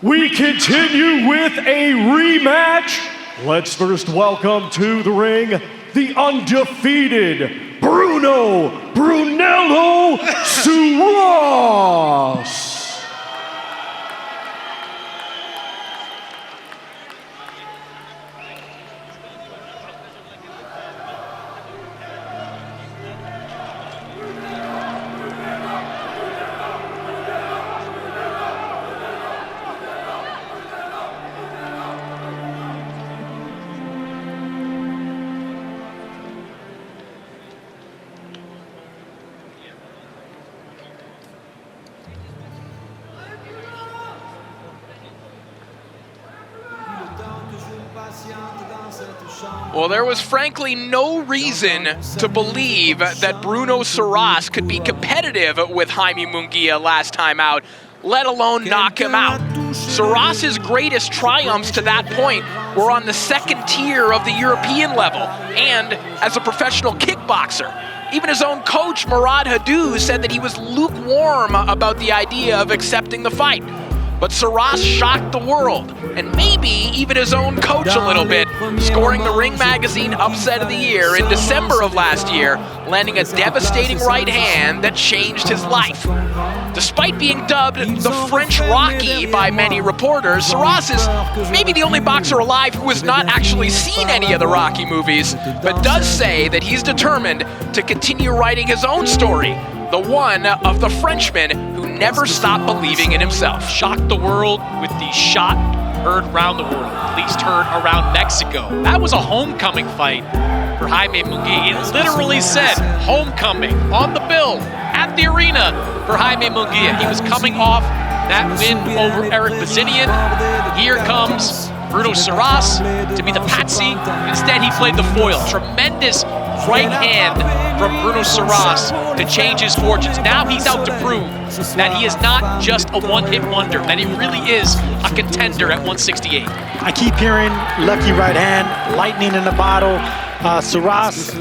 We continue with a rematch. Let's first welcome to the ring the undefeated Brunello Surace. Well, there was frankly no reason to believe that Bruno Surace could be competitive with Jaime Munguía last time out, let alone knock him out. Surace's greatest triumphs to that point were on the second tier of the European level and as a professional kickboxer. Even his own coach, Murad Hadou, said that he was lukewarm about the idea of accepting the fight. But Surace shocked the world, and maybe even his own coach a little bit, scoring the Ring Magazine Upset of the Year in December of last year, landing a devastating right hand that changed his life. Despite being dubbed the French Rocky by many reporters, Surace is maybe the only boxer alive who has not actually seen any of the Rocky movies, but does say that he's determined to continue writing his own story, the one of the Frenchman who never stopped believing in himself. Shocked the world with the shot heard around the world, at least heard around Mexico. That was a homecoming fight for Jaime Munguía. It literally said homecoming on the bill at the arena for Jaime Munguía. He was coming off that win over Eric Bazinian. Here comes Bruno Surace to be the patsy. Instead, he played the foil. Tremendous right hand from Bruno Surace to change his fortunes. Now he's out to prove that he is not just a one-hit wonder, that he really is a contender at 168. I keep hearing lucky right hand, lightning in the bottle. Surace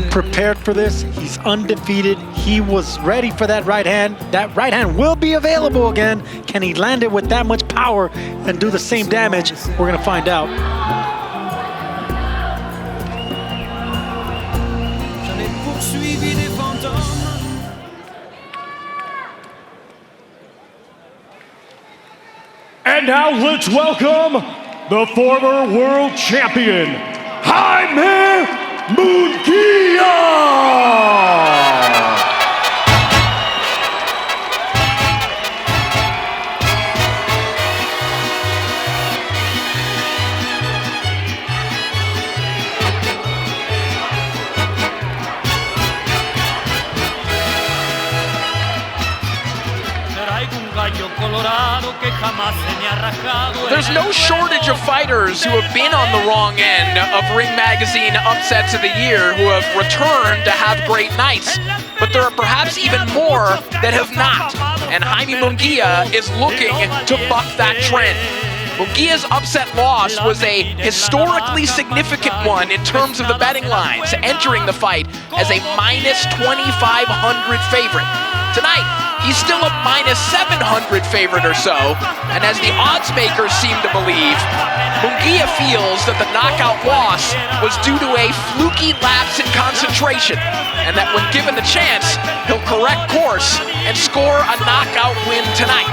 prepared for this. He's undefeated. He was ready for that right hand. That right hand will be available again. Can he land it with that much power and do the same damage? We're going to find out. And now let's welcome the former world champion, Jaime Munguía. There's no shortage of fighters who have been on the wrong end of Ring Magazine Upsets of the Year who have returned to have great nights. But there are perhaps even more that have not. And Jaime Munguía is looking to buck that trend. Munguia's upset loss was a historically significant one in terms of the betting lines, entering the fight as a minus 2,500 favorite. Tonight, he's still a minus 700 favorite or so, and as the odds makers seem to believe, Munguía feels that the knockout loss was due to a fluky lapse in concentration, and that when given the chance, he'll correct course and score a knockout win tonight.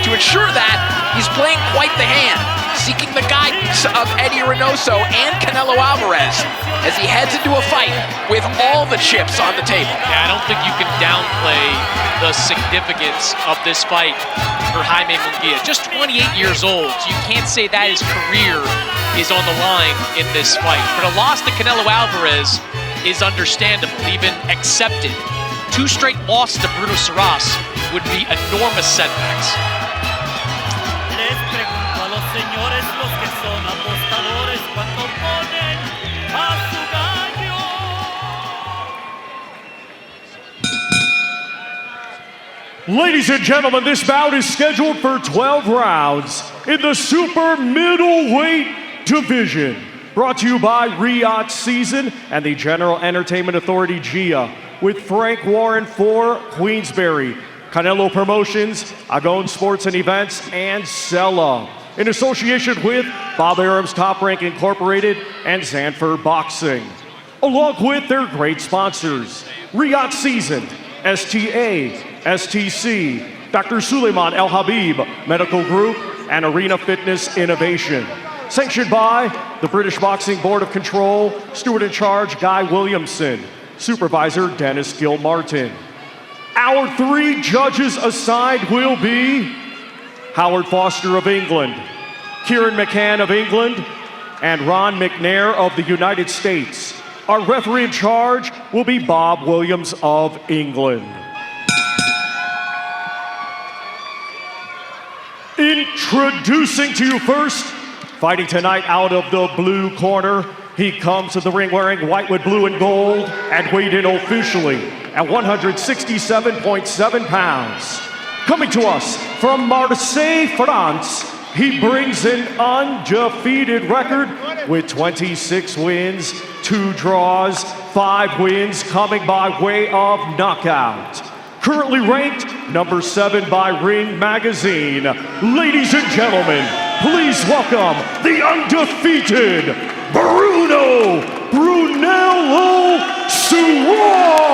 To ensure that, he's playing quite the hand, seeking the guidance of Eddie Reynoso and Canelo Alvarez as he heads into a fight with all the chips on the table. Yeah, I don't think you can downplay the significance of this fight for Jaime Munguía. Just 28 years old, so you can't say that his career is on the line in this fight. But a loss to Canelo Alvarez is understandable, even accepted. 2 straight losses to Bruno Surace would be enormous setbacks. Ladies and gentlemen, this bout is scheduled for 12 rounds in the super middleweight division. Brought to you by Riyadh Season and the General Entertainment Authority, GIA, with Frank Warren for Queensberry, Canelo Promotions, Agon Sports and Events, and Sella. In association with Bob Arum's Top Rank Incorporated and Zanford Boxing. Along with their great sponsors, Riyadh Seasoned, STA, STC, Dr. Suleiman El Habib Medical Group, and Arena Fitness Innovation. Sanctioned by the British Boxing Board of Control, Steward in Charge Guy Williamson, Supervisor Dennis Gilmartin. Our 3 judges assigned will be Howard Foster of England, Kieran McCann of England, and Ron McNair of the United States. Our referee in charge will be Bob Williams of England. Introducing to you first, fighting tonight out of the blue corner, he comes to the ring wearing white with blue and gold and weighed in officially at 167.7 pounds. Coming to us from Marseille, France, he brings an undefeated record with 26 wins, 2 draws, 5 wins coming by way of knockout. Currently ranked number 7 by Ring Magazine. Ladies and gentlemen, please welcome the undefeated Bruno Brunello Surace.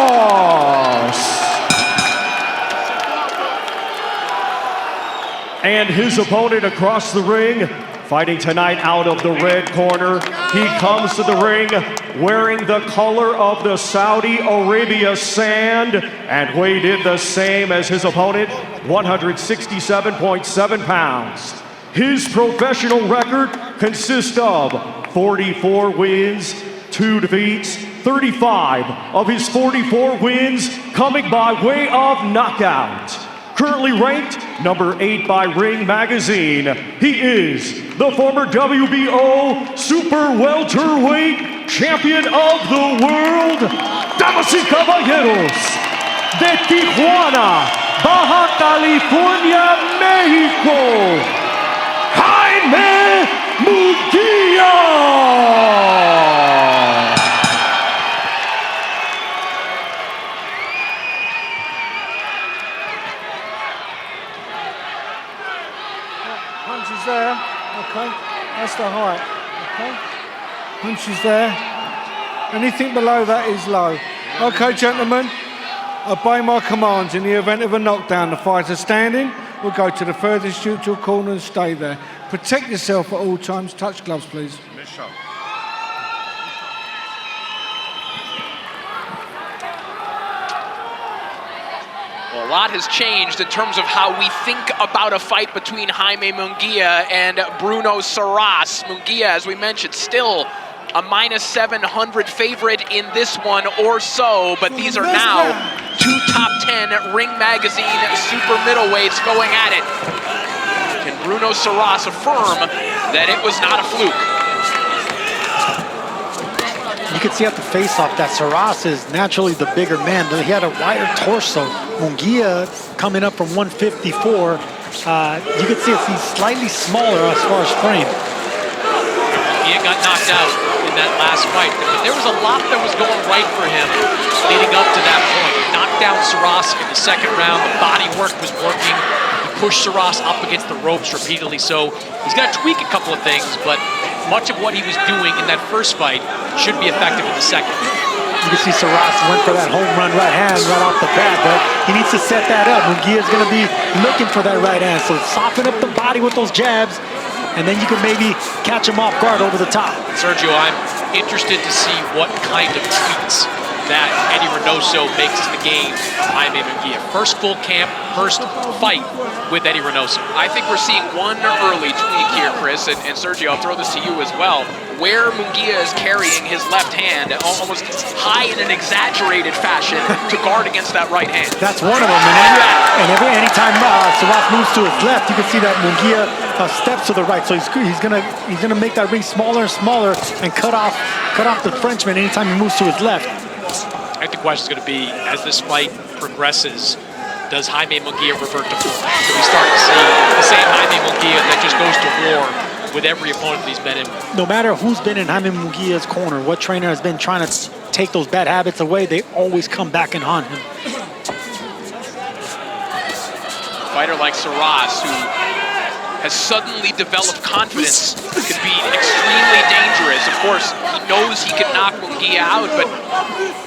And his opponent across the ring, fighting tonight out of the red corner. He comes to the ring wearing the color of the Saudi Arabia sand and weighed in the same as his opponent, 167.7 pounds. His professional record consists of 44 wins, 2 defeats, 35 of his 44 wins coming by way of knockout. Currently ranked number 8 by Ring Magazine, he is the former WBO Super Welterweight Champion of the World, damas y caballeros, de Tijuana, Baja California, Mexico, Jaime Munguía. Punch is there, okay, that's the height, okay. Punch is there, anything below that is low. Okay, gentlemen, obey my commands. In the event of a knockdown, the fighter standing will go to the furthest neutral corner and stay there. Protect yourself at all times. Touch gloves, please. Well, a lot has changed in terms of how we think about a fight between Jaime Munguía and Bruno Surace. Munguía, as we mentioned, still a -700 favorite in this one or so, but these are now 2 top 10 Ring Magazine super middleweights going at it. Can Bruno Surace affirm that it was not a fluke? You can see at the face-off that Surace is naturally the bigger man. He had a wider torso. Munguía coming up from 154. You can see he's slightly smaller as far as frame. Munguía got knocked out in that last fight, but there was a lot that was going right for him leading up to that point. He knocked down Surace in the second round. The body work was working. He pushed Surace up against the ropes repeatedly, so he's got to tweak a couple of things, but much of what he was doing in that first fight should be effective in the second. You can see Surace went for that home run right hand right off the bat, but he needs to set that up. Munguía's going to be looking for that right hand, so soften up the body with those jabs, and then you can maybe catch him off guard over the top. Sergio, I'm interested to see what kind of tweaks that Eddie Reynoso makes to the game of Jaime Munguía. First full camp, first fight with Eddie Reynoso. I think we're seeing one early tweak here, Chris, and Sergio, I'll throw this to you as well, where Munguía is carrying his left hand almost high in an exaggerated fashion to guard against that right hand. That's one of them, and anytime Surace moves to his left, you can see that Munguía steps to the right, so he's gonna make that ring smaller and smaller and cut off the Frenchman anytime he moves to his left. I think the question is going to be, as this fight progresses, does Jaime Munguía revert to form? Do we start to see the same Jaime Munguía that just goes to war with every opponent that he's been in? No matter who's been in Jaime Munguía's corner, what trainer has been trying to take those bad habits away, they always come back and haunt him. fighter like Surace, who has suddenly developed confidence, could be extremely dangerous. Of course, he knows he can knock Munguia out, but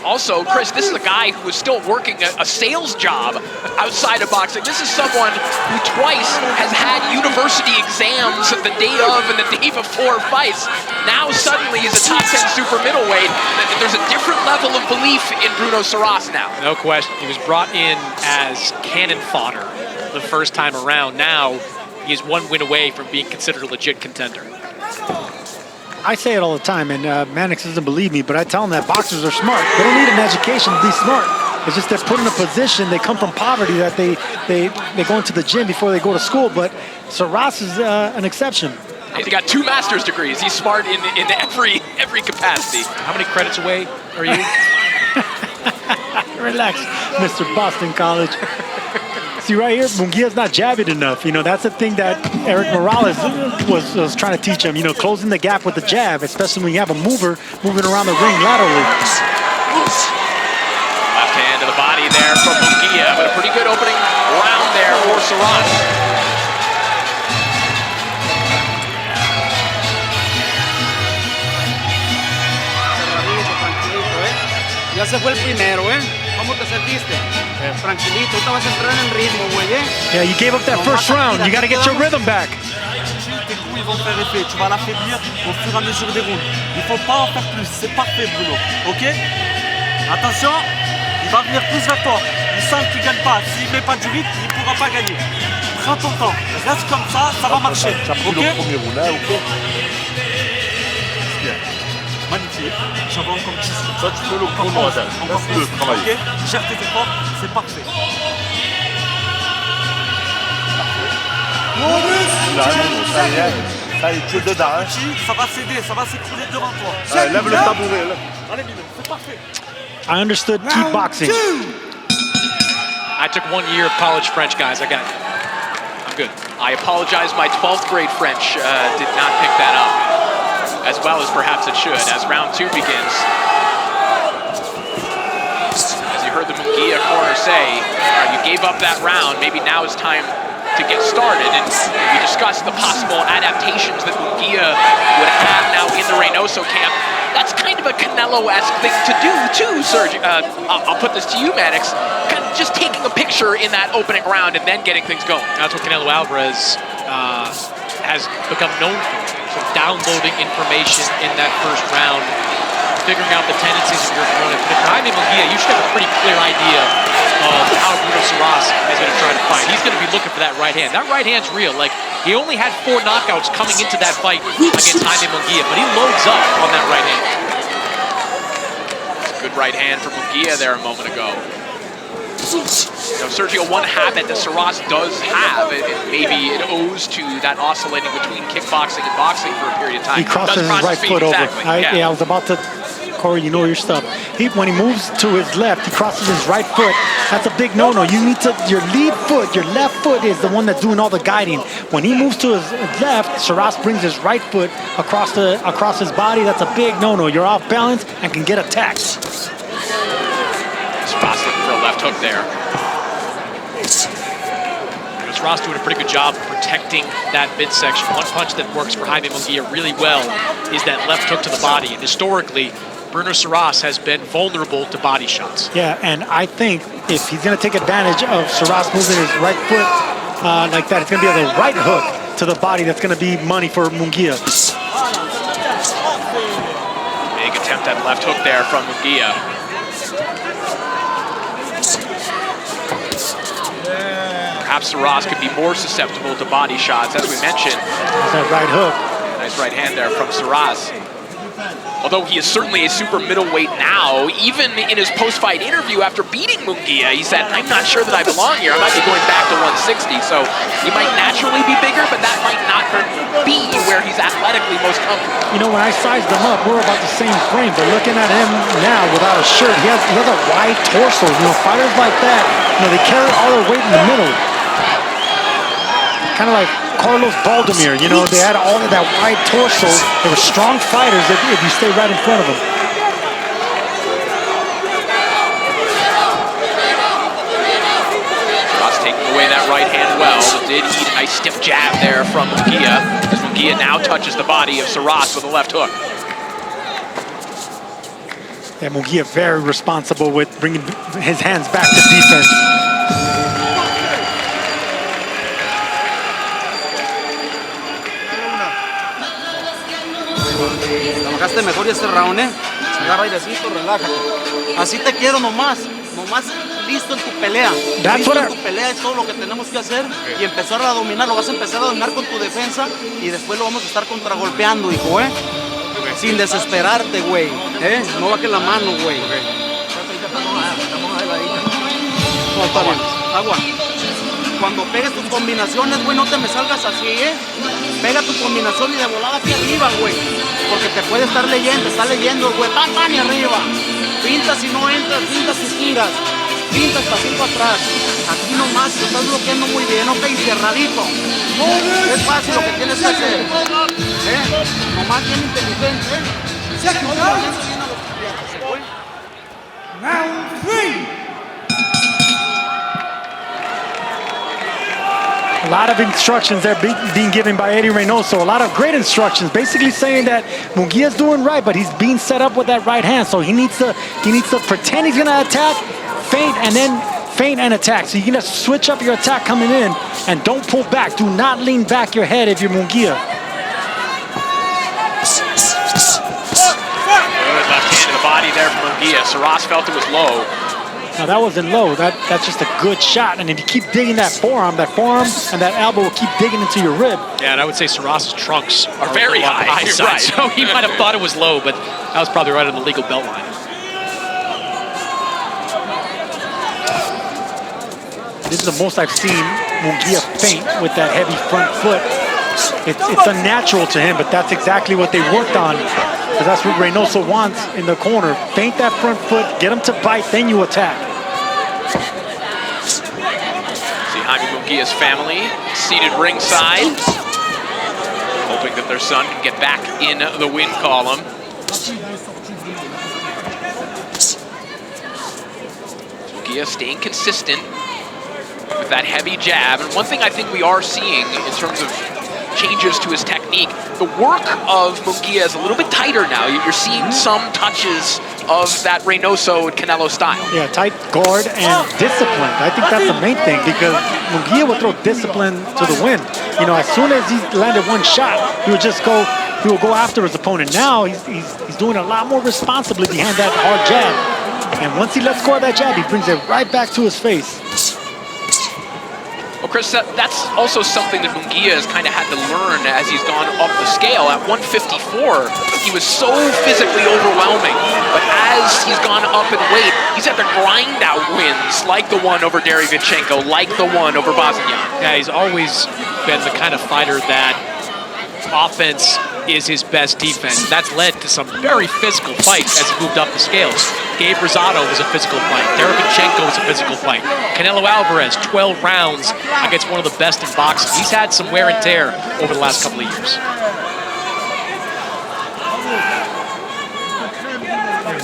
also, Chris, this is a guy who is still working a sales job outside of boxing. This is someone who twice has had university exams the day of and the day before fights. Now suddenly he's a top 10 super middleweight. There's a different level of belief in Bruno Surace now. No question. He was brought in as cannon fodder the first time around. Now he is one win away from being considered a legit contender. I say it all the time, and Mannix doesn't believe me, but I tell him that boxers are smart. They don't need an education to be smart. It's just they're put in a position, they come from poverty, that they go into the gym before they go to school, but Surace is an exception. He's got 2 master's degrees. He's smart in every capacity. How many credits away are you? Relax, Mr. Boston College. See right here, Munguia's not jabbing enough. You know, that's the thing that Eric Morales was trying to teach him. You know, closing the gap with the jab, especially when you have a mover moving around the ring laterally. Left hand to the body there from Munguia, but a pretty good opening round there for Surace. Ya se fue el primero, ¿eh? ¿Cómo te sentiste? Tranquilito, ahorita vas a entrar en ritmo, güey, ¿eh? Yeah, you gave up that first round. You got to get your rhythm back. Tes coups, ils vont faire effet. Tu vas l'affaiblir au fur et à mesure des rounds. Il faut pas en faire plus. C'est parfait, Bruno. OK? Attention, il va venir plus vers toi. Il sent qu'il gagne pas. S'il met pas du rythme, il pourra pas gagner. Prends ton temps. Reste comme ça va marcher. OK? Magnifique. J'avance comme tu sais. Ça, tu peux le prendre, encore plus. OK? Gère tes efforts, c'est parfait. Là, ça y est, tu es dedans. Hein. Ça va céder, ça va s'écrouler devant toi. Allez, lève le tabouret. Là. Allez, Mino, c'est parfait. I understood kickboxing. I took 1 year of college French, guys. I'm good. I apologize, my 12th grade French did not pick that up as well as perhaps it should as round 2 begins. As you heard the Munguia corner say, all right, you gave up that round, maybe now it's time to get started, and we discussed the possible adaptations that Munguia would have now in the Reynoso camp. That's kind of a Canelo-esque thing to do too, Sergio. I'll put this to you, Mannix. Kind of just taking a picture in that opening round and then getting things going. That's what Canelo Alvarez has become known for. So downloading information in that first round, figuring out the tendencies of your opponent. But if Jaime Munguia, you should have a pretty clear idea of how Bruno Surace is going to try to fight. He's going to be looking for that right hand. That right hand's real. Like, he only had 4 knockouts coming into that fight against Jaime Munguia, but he loads up on that right hand. Good right hand from Munguia there a moment ago. Now, Sergio, one habit that Surace does have, maybe it owes to that oscillating between kickboxing and boxing for a period of time. He crosses his right foot exactly. over. I was about to, Corey, you know your stuff. When he moves to his left, he crosses his right foot. That's a big no-no. You need to, your lead foot, your left foot is the one that's doing all the guiding. When he moves to his left, Surace brings his right foot across his body. That's a big no-no. You're off balance and can get attacked. Surace looking for a left hook there. Surace doing a pretty good job of protecting that midsection. One punch that works for Jaime Munguia really well is that left hook to the body. And historically, Bruno Surace has been vulnerable to body shots. Yeah, and I think if he's going to take advantage of Surace moving his right foot like that, it's going to be the right hook to the body that's going to be money for Munguia. Big attempt at left hook there from Munguia. Perhaps Surace could be more susceptible to body shots, as we mentioned. That's that right hook. Nice right hand there from Surace. Although he is certainly a super middleweight now, even in his post-fight interview after beating Munguia, he said, I'm not sure that I belong here. I might be going back to 160. So he might naturally be bigger, but that might not be where he's athletically most comfortable. You know, when I sized him up, we're about the same frame, but looking at him now without a shirt, he has a wide torso. You know, fighters like that, you know, they carry all their weight in the middle. Kind of like Carlos Baldomir, you know, they had all of that wide torso. They were strong fighters if you stay right in front of them. Surace taking away that right hand well. Did eat a nice stiff jab there from Munguia, as Munguia now touches the body of Surace with a left hook. Yeah, Munguia very responsible with bringing his hands back to defense. Trabajaste mejor este round, agarra airecito, relájate. Así te quiero nomás listo en tu pelea. Listo en tu pelea es todo lo que tenemos que hacer y empezar a dominar. Lo vas a empezar a dominar con tu defensa y después lo vamos a estar contragolpeando, hijo, Sin desesperarte, güey, No bajes la mano, güey. No, está bien. Agua. Cuando pegues tus combinaciones, güey, no te me salgas así, Pega tu combinación y de volada aquí arriba, güey. Porque te puede estar leyendo, está leyendo, güey. ¡Pam, pam! Y arriba. Pintas y no entras, pintas y giras. Pintas pasito atrás. Aquí nomás te estás bloqueando muy bien, ok, cerradito. Es fácil lo que tienes que hacer. Nomás bien inteligente, Round 3. A lot of instructions there being given by Eddie Reynoso. A lot of great instructions, basically saying that Munguia's doing right, but he's being set up with that right hand. So he needs to pretend he's gonna attack, feint, and then feint and attack. So you're gonna switch up your attack coming in, and don't pull back. Do not lean back your head if you're Munguia. Good left hand to the body there from Munguia. Surace felt it was low. Now that wasn't low, that's just a good shot. And if you keep digging that forearm and that elbow will keep digging into your rib. Yeah, and I would say Surace's trunks are very high. Right. So he might have thought it was low, but that was probably right on the legal belt line. This is the most I've seen Munguia feint with that heavy front foot. It's unnatural to him, but that's exactly what they worked on. Because that's what Reynoso wants in the corner. Feint that front foot, get him to bite, then you attack. See Jaime Munguia's family seated ringside, hoping that their son can get back in the win column. Munguia staying consistent with that heavy jab. And one thing I think we are seeing in terms of changes to his technique, the work of Munguia is a little bit tighter now. You're seeing some touches of that Reynoso and Canelo style. Yeah, tight guard and discipline. I think that's the main thing, because Munguia will throw discipline to the wind. You know, as soon as he landed one shot, he will go after his opponent. Now he's doing a lot more responsibly behind that hard jab. And once he lets go of that jab, he brings it right back to his face. Well, Chris, that's also something that Munguia has kind of had to learn as he's gone up the scale. At 154, he was so physically overwhelming. But as he's gone up in weight, he's had to grind out wins like the one over Derevyanchenko, like the one over Bozniak. Yeah, he's always been the kind of fighter that offense is his best defense. That's led to some very physical fights as he moved up the scales. Gabe Rosado was a physical fight. Derevyanchenko was a physical fight. Canelo Alvarez, 12 rounds against one of the best in boxing. He's had some wear and tear over the last couple of years.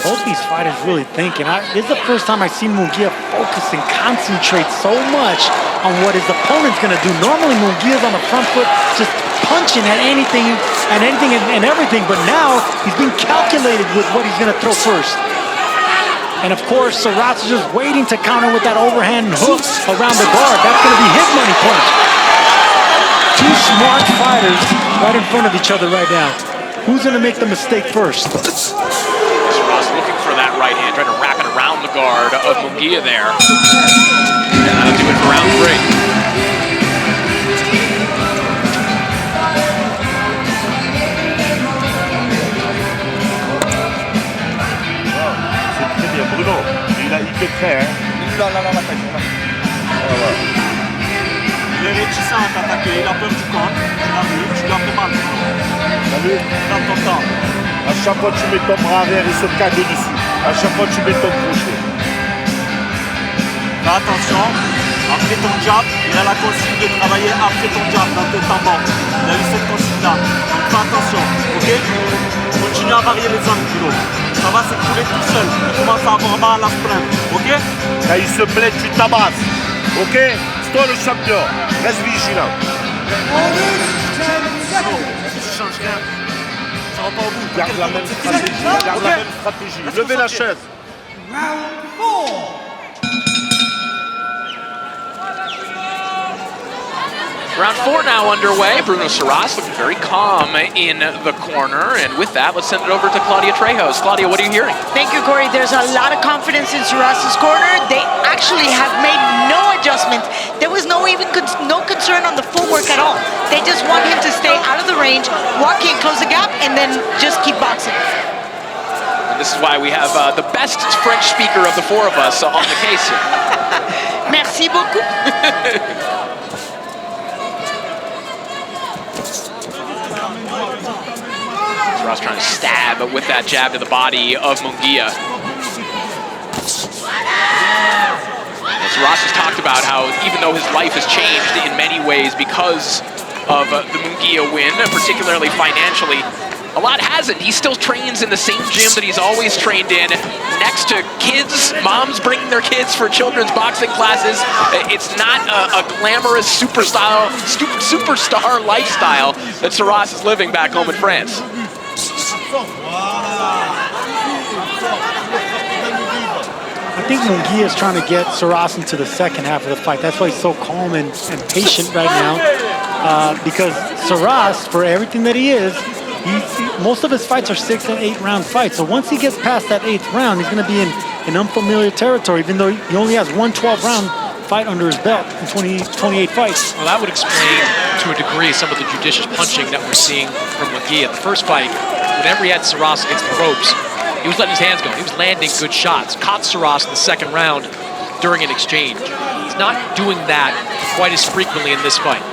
Both these fighters really think, and this is the first time I've seen Munguia focus and concentrate so much on what his opponent's gonna do. Normally Munguia's on the front foot, just punching at anything and everything, but now he's being calculated with what he's gonna throw first. And of course, Surace is just waiting to counter with that overhand hook around the guard. That's gonna be his money punch. Two smart fighters right in front of each other right now. Who's gonna make the mistake first? Surace looking for that right hand, trying to wrap it around the guard of Munguia there. And that'll do it for round 3. Bruno, il te crée, hein. Il est réticent à t'attaquer, il a peur du compte. Tu l'as vu, tu l'as fait mal. T'as vu? Prends ton temps. À chaque fois que tu mets ton bras arrière, il se cague dessus. À chaque fois que tu mets ton crochet. Fais attention, après ton jab, il a la consigne de travailler après ton jab dans tes temps morts. Il a eu cette consigne-là. Donc fais attention, ok? Continue à varier les angles, Bruno. Ça va s'écouler tout seul. Il commence à avoir mal à la sprint, ok? Quand il se plaît, tu t'abrasses. Ok? toi le champion. Reste vigilant. Garde la même stratégie. Levez la chaise. Round 4 now underway. Bruno Surace looking very calm in the corner. And with that, let's send it over to Claudia Trejos. Claudia, what are you hearing? Thank you, Corey. There's a lot of confidence in Surace's corner. They actually have made no adjustments. There was no concern on the footwork at all. They just want him to stay out of the range, walk in, close the gap, and then just keep boxing. And this is why we have the best French speaker of the four of us on the case here. Merci beaucoup. Surace trying to stab with that jab to the body of Munguia. And Surace has talked about how even though his life has changed in many ways because of the Munguia win, particularly financially, a lot hasn't. He still trains in the same gym that he's always trained in, next to kids, moms bringing their kids for children's boxing classes. It's not a glamorous superstar lifestyle that Surace is living back home in France. I think Munguia is trying to get Surace into the second half of the fight. That's why he's so calm and patient right now. Because Surace, for everything that he is, most of his fights are 6- and 8-round fights. So once he gets past that 8th round, he's going to be in unfamiliar territory, even though he only has one 12-round fight under his belt in 28 fights. Well, that would explain, to a degree, some of the judicious punching that we're seeing from Munguia. The first fight, whenever he had Surace against the ropes, he was letting his hands go. He was landing good shots. Caught Surace in the second round during an exchange. He's not doing that quite as frequently in this fight.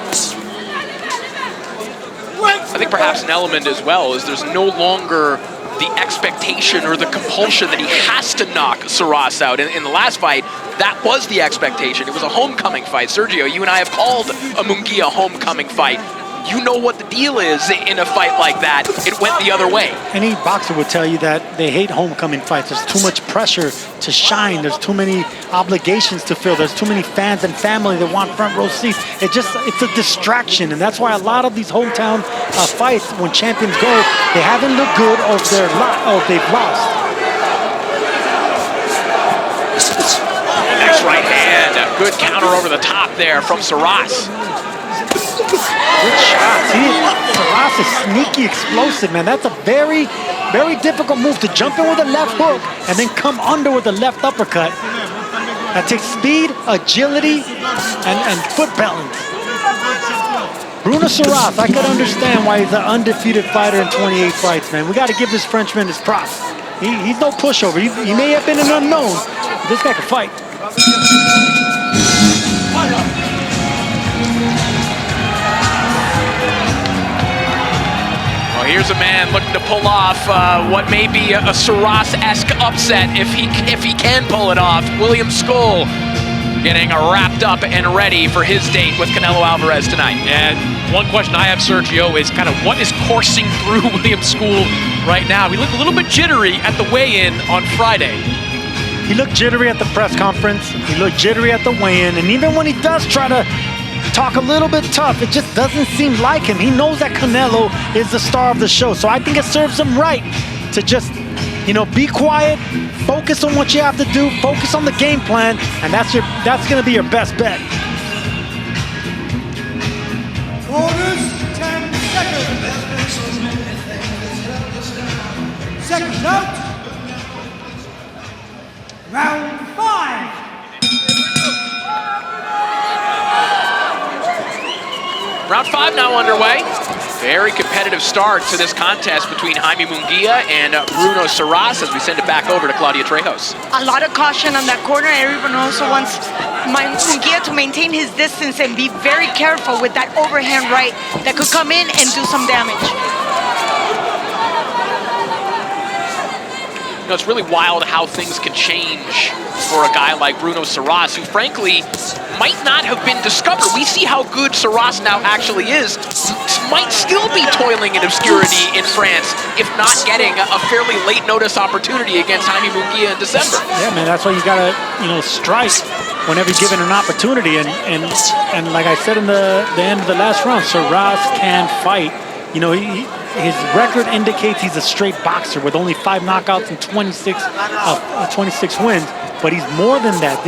I think perhaps an element as well is there's no longer the expectation or the compulsion that he has to knock Surace out. In the last fight, that was the expectation. It was a homecoming fight. Sergio, you and I have called a Munguia homecoming fight. You know what the deal is in a fight like that. It went the other way. Any boxer would tell you that they hate homecoming fights. There's too much pressure to shine. There's too many obligations to fill. There's too many fans and family that want front row seats. It's a distraction, and that's why a lot of these hometown fights, when champions go, they haven't looked good or they've lost. Next right hand, a good counter over the top there from Surace. Good shots. Surace is sneaky explosive, man. That's a very, very difficult move to jump in with a left hook and then come under with a left uppercut. That takes speed, agility, and foot balance. Bruno Surace, I could understand why he's an undefeated fighter in 28 fights, man. We got to give this Frenchman his props. He's no pushover. He may have been an unknown, but this guy can fight. Here's a man looking to pull off what may be a Surace-esque upset if he can pull it off. William Skull getting wrapped up and ready for his date with Canelo Alvarez tonight. And one question I have, Sergio, is kind of what is coursing through William Skull right now? He looked a little bit jittery at the weigh-in on Friday. He looked jittery at the press conference. He looked jittery at the weigh-in. And even when he does try to talk a little bit tough, it just doesn't seem like him. He knows that Canelo is the star of the show. So I think it serves him right to just, be quiet, focus on what you have to do, focus on the game plan, and that's going to be your best bet. Orders, 10 seconds. Second out. Round 5. Round 5 now underway. Very competitive start to this contest between Jaime Munguia and Bruno Surace as we send it back over to Claudia Trejos. A lot of caution on that corner. Everyone also wants Munguia to maintain his distance and be very careful with that overhand right that could come in and do some damage. It's really wild how things can change for a guy like Bruno Surace, who frankly might not have been discovered. We see how good Surace now actually is. Might still be toiling in obscurity in France, if not getting a fairly late notice opportunity against Jaime Munguia in December. Yeah, man, that's why you gotta, strike whenever given an opportunity. And like I said in the end of the last round, Surace can fight. You know, his record indicates he's a straight boxer with only 5 knockouts and 26 wins. But he's more than that.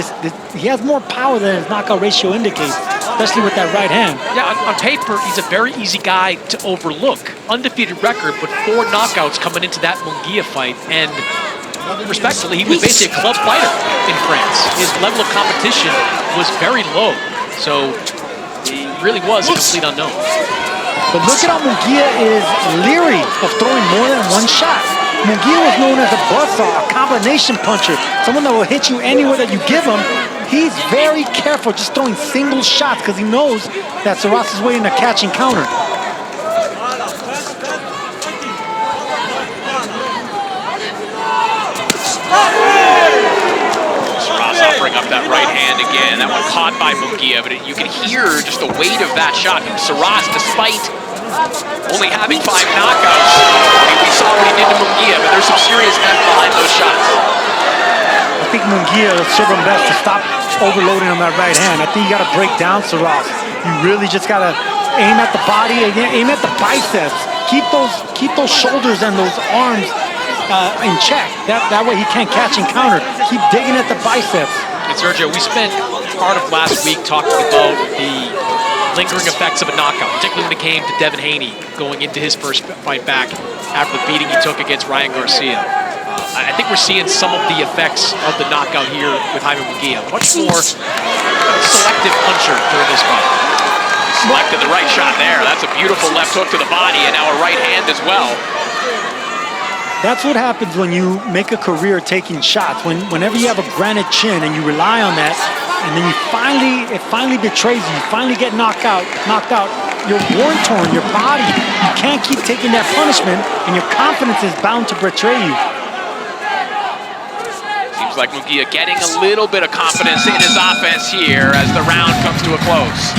He has more power than his knockout ratio indicates, especially with that right hand. Yeah, on paper, he's a very easy guy to overlook. Undefeated record, but 4 knockouts coming into that Munguia fight. And respectfully, he was basically a club fighter in France. His level of competition was very low. So he really was a complete unknown. But look at how Munguia is leery of throwing more than 1 shot. Munguia was known as a buzzsaw, a combination puncher, someone that will hit you anywhere that you give him. He's very careful just throwing single shots because he knows that Surace is waiting to catch and counter. Surace offering up that right hand again. That one caught by Munguia, but you can hear just the weight of that shot from Surace, despite only having 5 knockouts. We saw what he did to Munguia, but there's some seriousness behind those shots. I think Munguia will serve him best to stop overloading on that right hand. I think you got to break down Surace. You really just got to aim at the body, aim at the biceps. Keep those shoulders and those arms in check. That way he can't catch and counter. Keep digging at the biceps. And Sergio, we spent part of last week talking about the lingering effects of a knockout, particularly when it came to Devin Haney going into his first fight back after the beating he took against Ryan Garcia. I think we're seeing some of the effects of the knockout here with Jaime Munguia. Much more selective puncher during this fight. Selected the right shot there. That's a beautiful left hook to the body, and now a right hand as well. That's what happens when you make a career taking shots. Whenever you have a granite chin and you rely on that, and then it finally betrays you. You finally get knocked out. You're worn torn, your body. You can't keep taking that punishment, and your confidence is bound to betray you. Seems like Munguia getting a little bit of confidence in his offense here as the round comes to a close.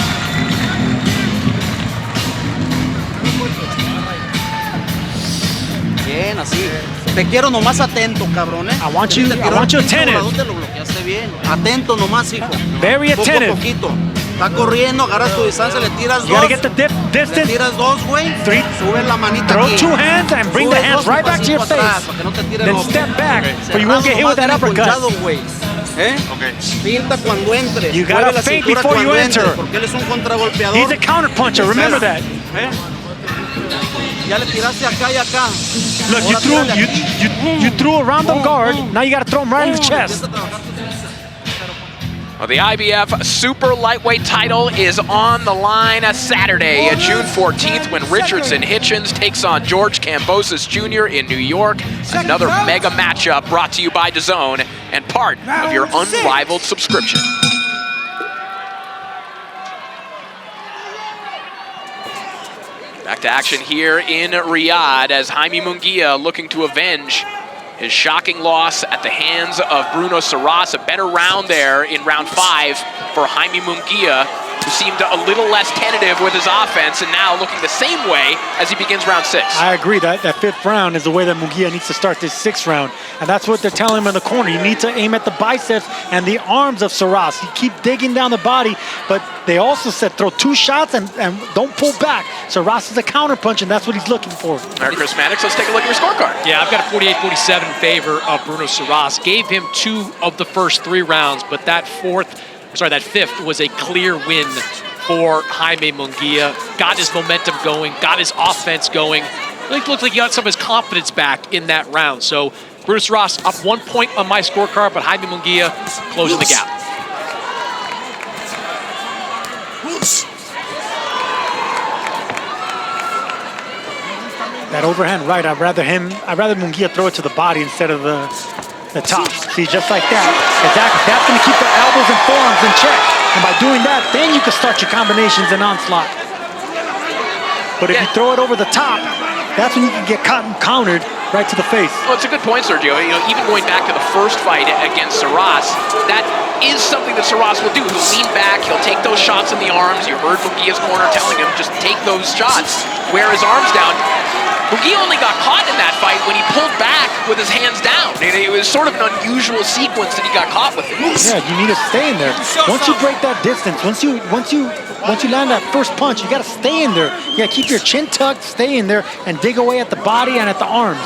Bien, así. Te quiero nomás atento, cabrón, ¿eh? I want you attentive. Te lo bloqueaste bien. Atento nomás, hijo. Very attentive. Poco a poquito. Está corriendo, agarras tu distancia, le tiras 2. You gotta get the distance. Le tiras 2, güey. 3. Sube la manita Throw aquí. 2 hands and bring the hands right back to your face. Then step back, but you won't get hit with that uppercut. ¿Eh? Finta cuando entres. You gotta feint before you enter. Porque él es un contragolpeador. He's a counter puncher, remember that. Ya le tiraste acá y acá. Look, you threw around the guard. Now you gotta throw him right in the chest. Well, the IBF Super Lightweight title is on the line Saturday, June 14th, when Richardson Hitchens takes on George Kambosos Jr. in New York. Another mega matchup brought to you by DAZN and part of your unrivaled subscription. Back to action here in Riyadh as Jaime Munguia looking to avenge his shocking loss at the hands of Bruno Surace. A better round there in round 5 for Jaime Munguia, who seemed a little less tentative with his offense and now looking the same way as he begins round 6. I agree that 5th round is the way that Munguia needs to start this 6th round. And that's what they're telling him in the corner. You need to aim at the biceps and the arms of Surace. You keep digging down the body, but they also said throw 2 shots and don't pull back. Surace is a counter punch, and that's what he's looking for. All right, Chris Mannix, let's take a look at your scorecard. Yeah, I've got a 48-47 in favor of Bruno Surace. Gave him 2 of the first 3 rounds, but that 5th was a clear win for Jaime Munguia. Got his momentum going, got his offense going. It looked like he got some of his confidence back in that round. So Bruno Surace up 1 point on my scorecard, but Jaime Munguia closing the gap. That overhand right, I'd rather Munguia throw it to the body instead of the top. See, just like that. That's going to keep the elbows and forearms in check. And by doing that, then you can start your combinations and onslaught. But if you throw it over the top, that's when you can get caught and countered right to the face. Well, it's a good point, Sergio. You know, even going back to the first fight against Surace, that is something that Surace will do. He'll lean back, he'll take those shots in the arms. You heard Munguia's corner telling him, just take those shots, wear his arms down. Munguia only got caught in that fight when he pulled back with his hands down. It was sort of an unusual sequence that he got caught with. Yeah, you need to stay in there. Once you break that distance, once you land that first punch, you got to stay in there. You got to keep your chin tucked, stay in there, and dig away at the body and at the arms.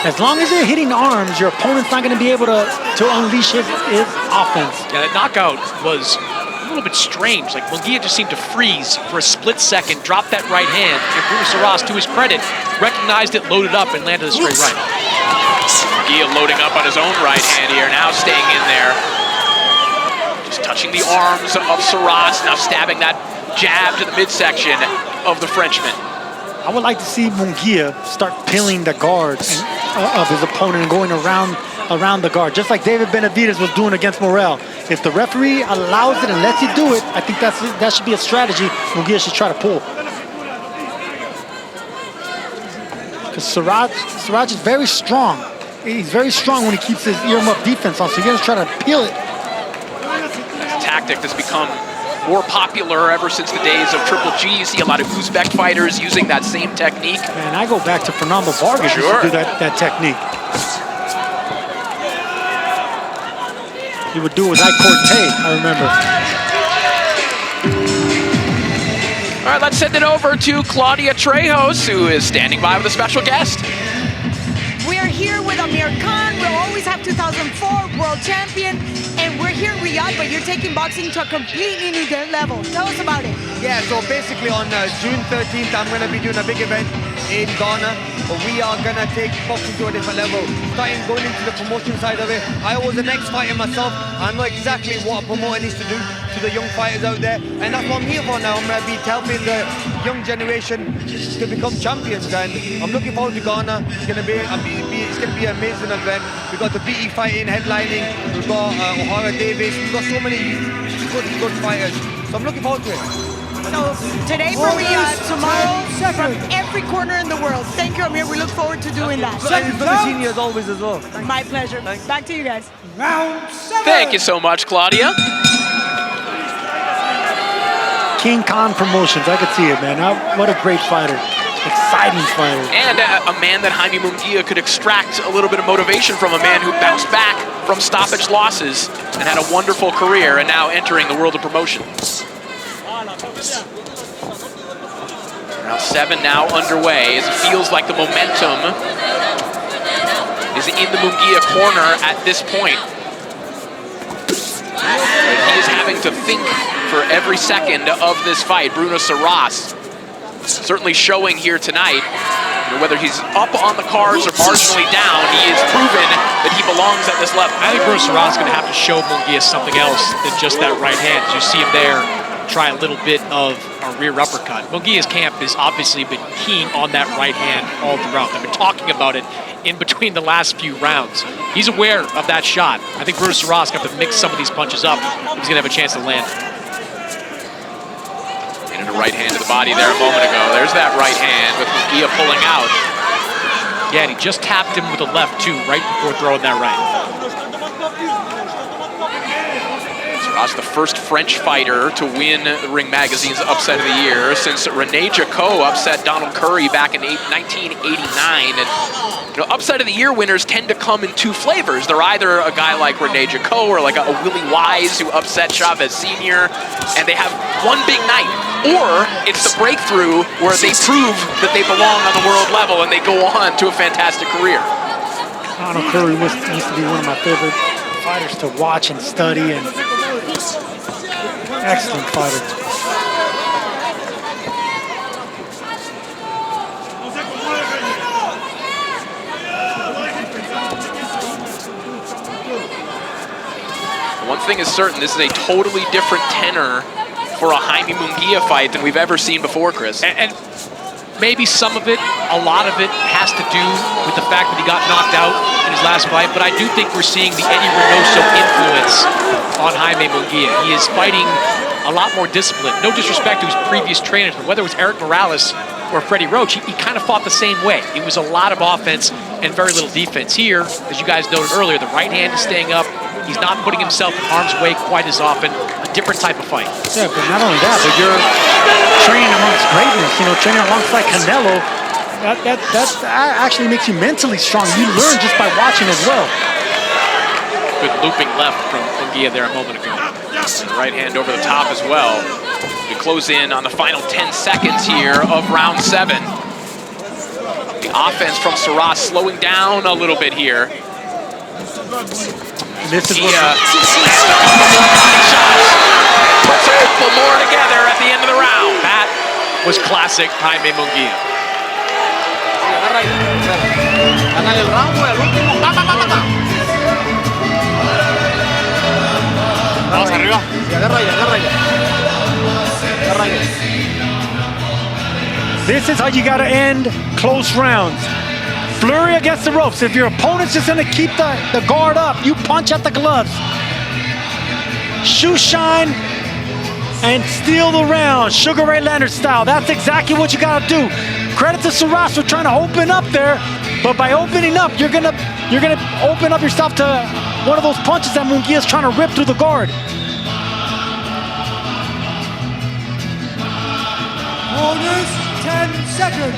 As long as you're hitting arms, your opponent's not going to be able to unleash his offense. Yeah, that knockout was a little bit strange. Like, Munguia just seemed to freeze for a split second, drop that right hand, and Bruno Surace, to his credit, recognized it, loaded up, and landed a straight right. Munguia loading up on his own right hand here, now staying in there. Just touching the arms of Surace, now stabbing that jab to the midsection of the Frenchman. I would like to see Munguia start peeling the guard of his opponent and going around the guard, just like David Benavidez was doing against Morrell. If the referee allows it and lets you do it, I think that should be a strategy Munguia should try to pull. Because Surace is very strong. He's very strong when he keeps his earmuff defense on, so you're going to try to peel it. That's a tactic that's become more popular ever since the days of Triple G. You see a lot of Uzbek fighters using that same technique. And I go back to Fernando Vargas used to do that technique. He would do it with Ike Corte, I remember. All right, let's send it over to Claudia Trejos, who is standing by with a special guest. We are here with Amir Khan. We'll always have 2004 world champion. And we're here in Riyadh, but you're taking boxing to a completely new level. Tell us about it. Yeah, so basically on June 13th, I'm going to be doing a big event in Ghana. We are going to take boxing to a different level. Going into the promotion side of it. I was an ex-fighter myself. I know exactly what a promoter needs to do to the young fighters out there. And that's what I'm here for now. I'm going to be helping the young generation to become champions. And I'm looking forward to Ghana. It's going to be an amazing event. We've got the BE fighting, headlining. We've got O'Hara Davis. We've got so many good fighters. So I'm looking forward to it. So today from Riyadh, tomorrow from every corner in the world. Thank you, Amir. We look forward to doing that. Thank you for the senior as always as well. My pleasure. Back to you guys. Round 7. Thank you so much, Claudia. King Khan Promotions, I could see it, man. What a great fighter. Exciting fighter. And a man that Jaime Munguia could extract a little bit of motivation from, a man who bounced back from stoppage losses and had a wonderful career and now entering the world of promotion. Round 7 now underway as it feels like the momentum is in the Munguia corner at this point. He is having to think for every second of this fight. Bruno Surace certainly showing here tonight. Whether he's up on the cards or marginally down, he has proven that he belongs at this level. I think Bruno Surace is going to have to show Munguia something else than just that right hand. As you see him there, try a little bit of a rear uppercut. Munguia's camp has obviously been keen on that right hand all throughout. They've been talking about it in between the last few rounds. He's aware of that shot. I think Bruno Surace got to mix some of these punches up if he's going to have a chance to land. And a right hand to the body there a moment ago. There's that right hand with Munguia pulling out. Yeah, and he just tapped him with a left too, right before throwing that right. Surace, the first French fighter to win Ring Magazine's Upset of the Year since Rene Jacot upset Donald Curry back in 1989. And Upset of the Year winners tend to come in two flavors. They're either a guy like Rene Jacot or like a Willie Wise who upset Chavez Sr. and they have one big night. Or it's the breakthrough where they prove that they belong on the world level and they go on to a fantastic career. Donald Curry used to be one of my favorite fighters to watch and study, and excellent fighter. One thing is certain, this is a totally different tenor for a Jaime Munguia fight than we've ever seen before, Chris. And maybe some of it, a lot of it, has to do with the fact that he got knocked out in his last fight, but I do think we're seeing the Eddie Reynoso influence on Jaime Munguia. He is fighting a lot more disciplined. No disrespect to his previous trainers, but whether it was Eric Morales or Freddie Roach, he kind of fought the same way. It was a lot of offense and very little defense. Here, as you guys noted earlier, the right hand is staying up, He's not putting himself in harm's way quite as often. A different type of fight. Yeah, but not only that, but you're training amongst greatness, you know, training alongside Canelo. That actually makes you mentally strong. You learn just by watching as well. Good looping left from Munguia there a moment ago. Right hand over the top as well. We close in on the final 10 seconds here of round 7. The offense from Surace slowing down a little bit here. This is He lands a couple more body shots. Puts a couple more together at the end of the round. That was classic Jaime Munguia. Vamos arriba. This is how you gotta end close rounds. Flurry against the ropes. If your opponent's just gonna keep the guard up, you punch at the gloves. Shoe shine and steal the round, Sugar Ray Leonard style. That's exactly what you gotta do. Credit to Surace for trying to open up there, but by opening up, you're gonna open up yourself to one of those punches that Munguia's trying to rip through the guard. Orders, 10 seconds.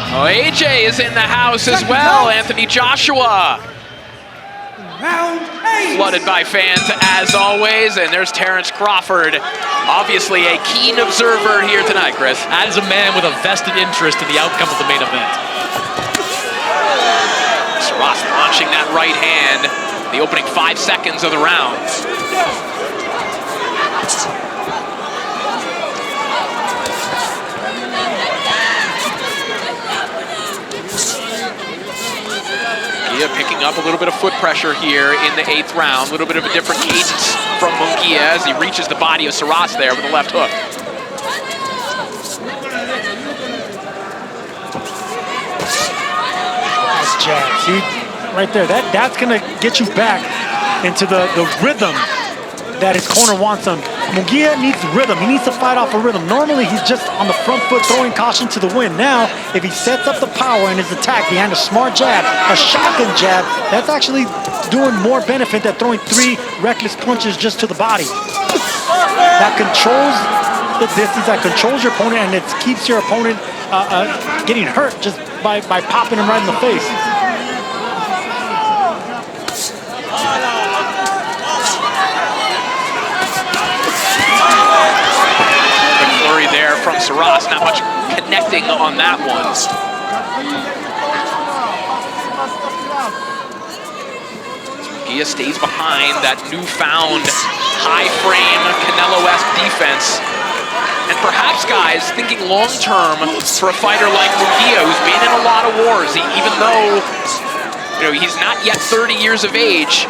Oh, AJ is in the house as well. Anthony Joshua. Round 8. Flooded by fans as always, and there's Terrence Crawford. Obviously a keen observer here tonight, Chris. That is a man with a vested interest in the outcome of the main event. Surace launching that right hand, the opening 5 seconds of the round. Picking up a little bit of foot pressure here in the 8th round. A little bit of a different cadence from Munguia as he reaches the body of Surace there with the left hook. Nice jab. See, right there, that's gonna get you back into the rhythm that his corner wants him. Munguia needs rhythm. He needs to fight off a rhythm. Normally, he's just on the front foot throwing caution to the wind. Now, if he sets up the power in his attack behind a smart jab, a shotgun jab, that's actually doing more benefit than throwing 3 reckless punches just to the body. That controls the distance, that controls your opponent, and it keeps your opponent getting hurt just by popping him right in the face. There from Surace, not much connecting on that one. Munguia stays behind that newfound high frame Canelo-esque defense. And perhaps, guys, thinking long-term for a fighter like Munguia, who's been in a lot of wars, even though he's not yet 30 years of age,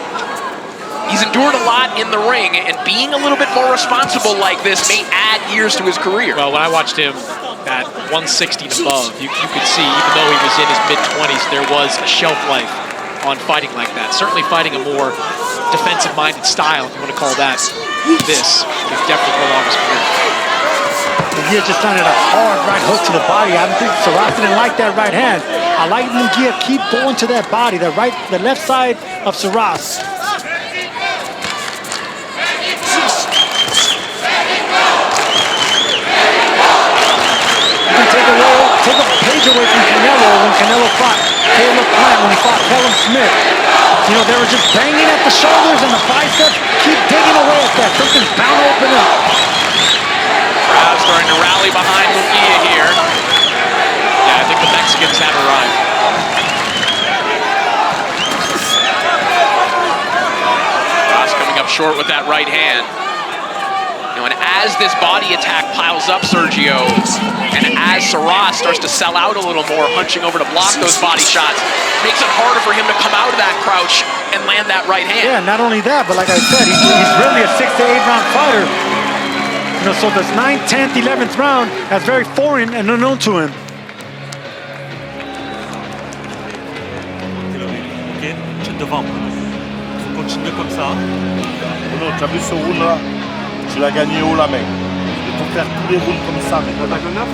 he's endured a lot in the ring, and being a little bit more responsible like this may add years to his career. Well, when I watched him at 160 and above, you could see, even though he was in his mid-20s, there was a shelf life on fighting like that. Certainly fighting a more defensive-minded style, if you want to call that this, could definitely prolong his career. Munguia just landed a hard right hook to the body. I think Surace didn't like that right hand. I like Munguia keep going to that body, the left side of Surace. Take a page away from Canelo when Canelo fought Caleb Plant, when he fought Callum Smith. They were just banging at the shoulders and the biceps. Keep digging away at that. Something's bound to open up. Crowd starting to rally behind Munguia here. Yeah, I think the Mexicans have arrived. Surace coming up short with that right hand. And as this body attack piles up, Sergio, and as Surace starts to sell out a little more, hunching over to block those body shots, makes it harder for him to come out of that crouch and land that right hand. Yeah, not only that, but like I said, he's really a 6 to 8 round fighter. So this 9th, 10th, 11th round, that's very foreign and unknown to him. Ok, tu es devant. Faut continuer comme ça. Non, tu as vu ce round là? Tu l'as gagné haut la main. Il faut faire tous les rounds comme ça. T'attaques le 9?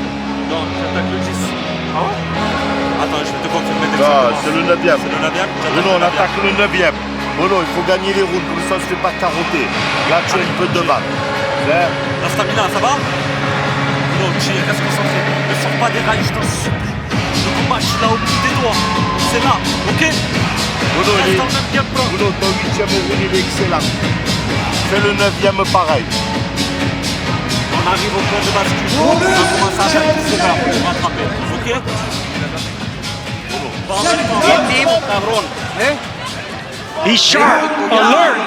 Non, j'attaque le 10. Ah ouais? Attends, je vais te confirmer. Non, c'est le 9e. C'est le 9e? Non, on attaque le 9e. Bruno, il faut gagner les rounds, comme ça on se fait pas carotter. Là, tu as une peu de balle. La stamina, ça va? Bruno, chill, reste concentré. Ne sors pas des rails, je t'en supplie. Le combat, je suis là au bout des doigts. C'est là, ok? Bruno, ton 8e round, il est excellent. Fais le 9e pareil. On arrive au point de bascule. On va commencer à faire tout cela pour te rattraper, ok? Bien vivo, cabrón. Be sharp, alert.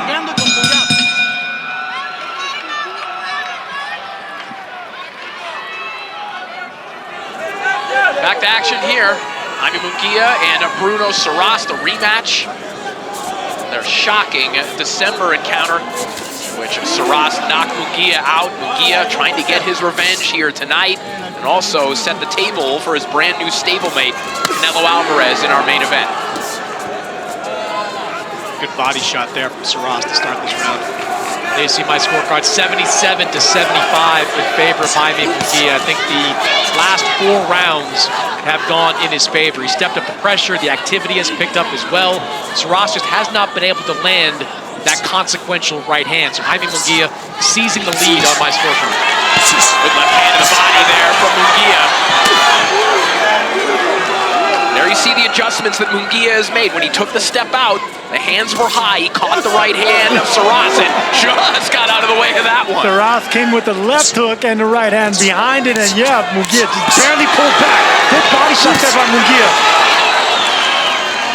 Back to action here. Jaime Munguía and Bruno Surace, the rematch. Their shocking December encounter, which Surace knocked Munguía out. Munguía trying to get his revenge here tonight, and also set the table for his brand new stablemate, Canelo Alvarez, in our main event. Good body shot there from Surace to start this round. There you see my scorecard, 77 to 75 in favor of Jaime Munguía. I think the last 4 rounds have gone in his favor. He stepped up the pressure, the activity has picked up as well. Surace just has not been able to land that consequential right hand. So Jaime Munguía seizing the lead on my scorecard. Good left hand to the body there from Munguía. There you see the adjustments that Munguía has made. When he took the step out, the hands were high. He caught the right hand of Surace and just got out of the way of that one. Surace came with the left hook and the right hand behind it, and yeah, Munguía just barely pulled back. Good body shot there by Munguía.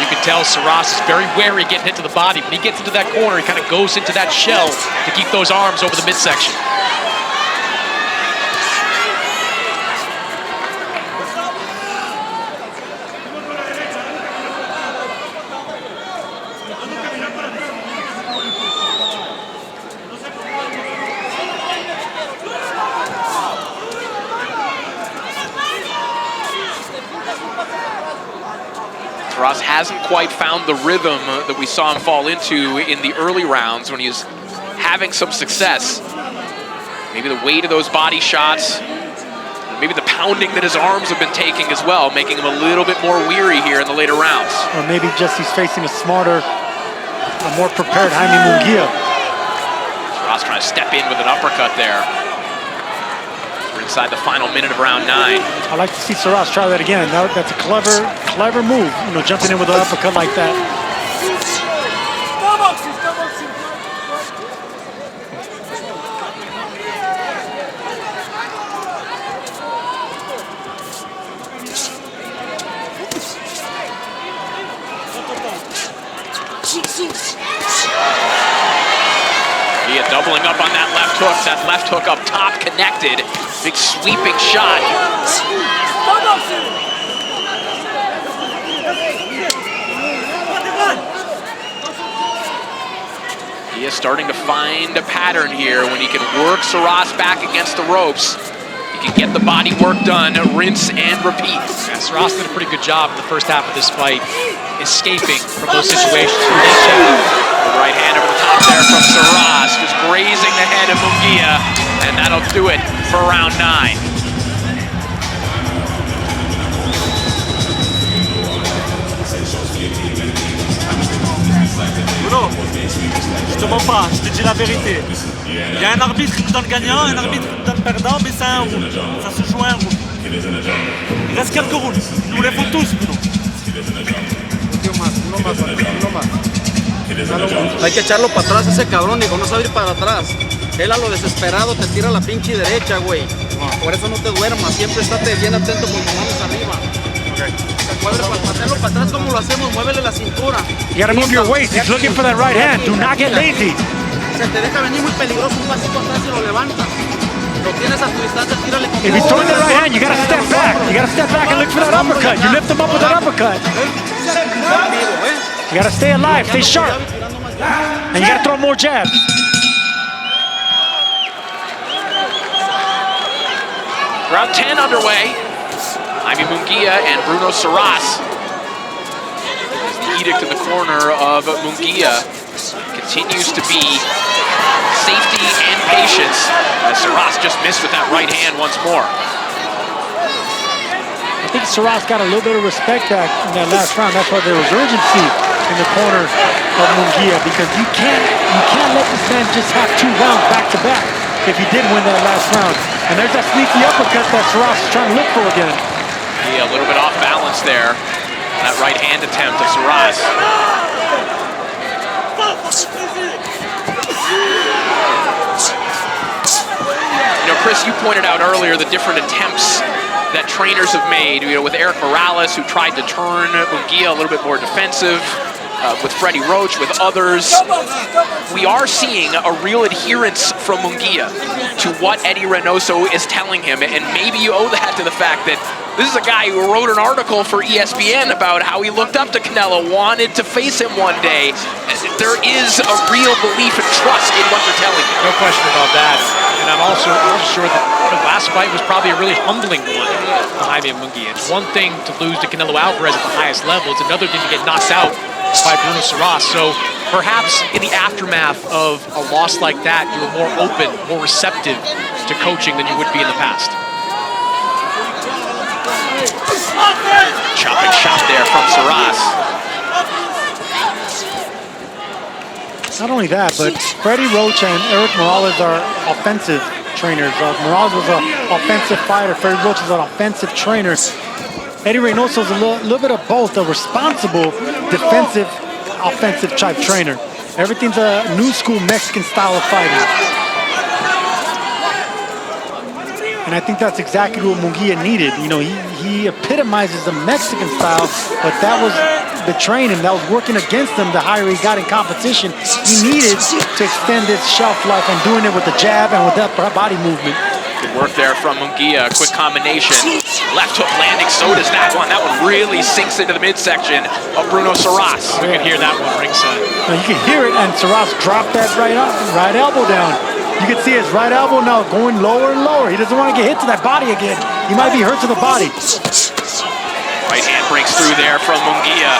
You can tell Surace is very wary getting hit to the body. When he gets into that corner, he kind of goes into that shell to keep those arms over the midsection. Surace hasn't quite found the rhythm that we saw him fall into in the early rounds when he was having some success. Maybe the weight of those body shots, maybe the pounding that his arms have been taking as well, making him a little bit more weary here in the later rounds. Or maybe just he's facing a smarter, a more prepared Jaime Munguía. Surace trying to step in with an uppercut there. We're inside the final minute of round 9. I like to see Surace try that again. That's a clever move, you know, jumping in with an uppercut like that. Yeah, doubling up on that left hook. That left hook up top connected. Big sweeping shot. He is starting to find a pattern here when he can work Surace back against the ropes. He can get the body work done, rinse and repeat. Yeah, Surace did a pretty good job in the first half of this fight, escaping from those situations. The right hand over the top there from Surace, just grazing the head of Munguía, and that'll do it for round 9. Bruno, je te mens pas, je te dis la vérité. Il y a un arbitre qui donne gagnant, un arbitre qui donne perdant, mais c'est un round. Ça se joue à un round. Il reste quelques rounds. Nous les font tous, Bruno. Hay que echarlo para atrás ese cabrón, digo, no sabe ir para atrás. Él a lo desesperado te tira la pinche derecha, güey. Por eso no te duermas, siempre estate bien atento con tus manos arriba. Muévele para hacerlo para atrás como lo hacemos, muévele la cintura. You gotta move your waist. He's looking for that right hand. Do not get lazy. Se te deja venir muy peligroso un pasito atrás y lo levantas. Lo tienes a tu distancia, tírale con If he's throwing the right hand, you gotta step back. You gotta step back and look for that uppercut. You lift him up with that uppercut. You gotta stay alive, stay sharp. And you gotta throw more jabs. Round 10 underway. Jaime Munguía and Bruno Surace. The edict in the corner of Munguía continues to be safety and patience, as Surace just missed with that right hand once more. I think Surace got a little bit of respect back in that last round. That's why there was urgency in the corner of Munguía, because you can't let this man just have 2 rounds back to back if he did win that last round. And there's that sneaky uppercut that Surace is trying to look for again. Yeah, a little bit off balance there. That right hand attempt of Surace. You know, Chris, you pointed out earlier the different attempts that trainers have made, you know, with Eric Morales, who tried to turn Munguía a little bit more defensive, with Freddie Roach, with others. We are seeing a real adherence from Munguía to what Eddie Reynoso is telling him, and maybe you owe that to the fact that this is a guy who wrote an article for ESPN about how he looked up to Canelo, wanted to face him one day. There is a real belief and trust in what they're telling him. No question about that. And I'm also sure that the last fight was probably a really humbling one for Jaime Munguía. It's one thing to lose to Canelo Alvarez at the highest level. It's another thing to get knocked out by Bruno Surace. So perhaps in the aftermath of a loss like that, you're more open, more receptive to coaching than you would be in the past. Chopping shot there from Surace. Not only that, but Freddie Roach and Eric Morales are offensive trainers. Morales was an offensive fighter. Freddie Roach is an offensive trainer. Eddie Reynoso is a little bit of both, a responsible, defensive, offensive type trainer. Everything's a new school Mexican style of fighting. And I think that's exactly what Munguía needed. You know, he epitomizes the Mexican style, but that was betraying him. That was working against him the higher he got in competition. He needed to extend his shelf life, and doing it with the jab and with that body movement. Good work there from Munguía. Quick combination. Left hook landing. So does that one. That one really sinks into the midsection of Bruno Surace. You can hear that one ringside. Now you can hear it, and Surace dropped that right elbow down. You can see his right elbow now going lower and lower. He doesn't want to get hit to that body again. He might be hurt to the body. Right hand breaks through there from Munguía.